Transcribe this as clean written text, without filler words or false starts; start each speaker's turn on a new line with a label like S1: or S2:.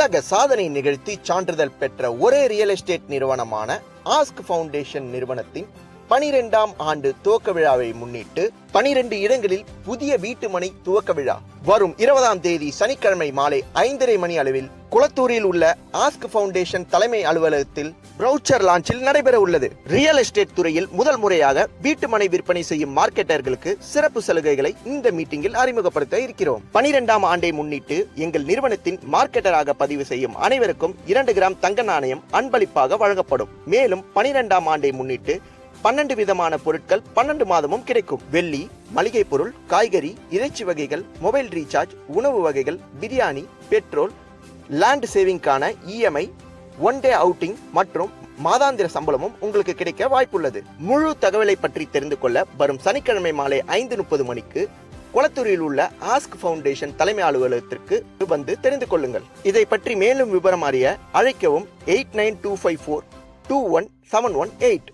S1: உலக சாதனை நிகழ்த்தி சான்றிதழ் பெற்ற ஒரே ரியல் எஸ்டேட் நிறுவனமான ஆஸ்க் ஃபவுண்டேஷன் நிறுவனத்தின் 12ஆம் ஆண்டு துவக்க விழாவை முன்னிட்டு 12 இடங்களில் புதிய வீட்டுமனை துவக்க விழா வரும் 20ஆம் தேதி சனிக்கிழமை மாலை 5:30 மணி அளவில் குளத்தூரில் உள்ள ஆஸ்க் ஃபவுண்டேஷன் தலைமை அலுவலகத்தில் ப்ரௌச்சர் லான்ச்சில் நடைபெற உள்ளது. ரியல் எஸ்டேட் துறையில் முதல் முறையாக வீட்டுமனை விற்பனை செய்யும் மார்க்கெட்டர்களுக்கு சிறப்பு சலுகைகளை இந்த மீட்டிங்கில் அறிமுகப்படுத்த இருக்கிறோம். 12ஆம் ஆண்டை முன்னிட்டு எங்கள் நிறுவனத்தின் மார்க்கெட்டராக பதிவு செய்யும் அனைவருக்கும் 2 கிராம் தங்க நாணயம் அன்பளிப்பாக வழங்கப்படும். மேலும் 12ஆம் ஆண்டை முன்னிட்டு 12 விதமான பொருட்கள் 12 மாதமும் கிடைக்கும். வெள்ளி, மளிகை பொருள், காய்கறி, இறைச்சி வகைகள், மொபைல் ரீசார்ஜ், உணவு வகைகள், பிரியாணி, பெட்ரோல், லேண்ட் சேவிங்கான இஎம்ஐ, ஒன் டே அவுட்டிங் மற்றும் மாதாந்திர சம்பளமும் உங்களுக்கு கிடைக்க வாய்ப்புள்ளது. முழு தகவலை பற்றி தெரிந்து கொள்ள வரும் சனிக்கிழமை மாலை 5:30 மணிக்கு குளத்தூரில் உள்ள ஆஸ்க் ஃபவுண்டேஷன் தலைமை அலுவலகத்திற்கு வந்து தெரிந்து கொள்ளுங்கள். இதை பற்றி மேலும் விவரம் அறிய அழைக்கவும் 8925421718.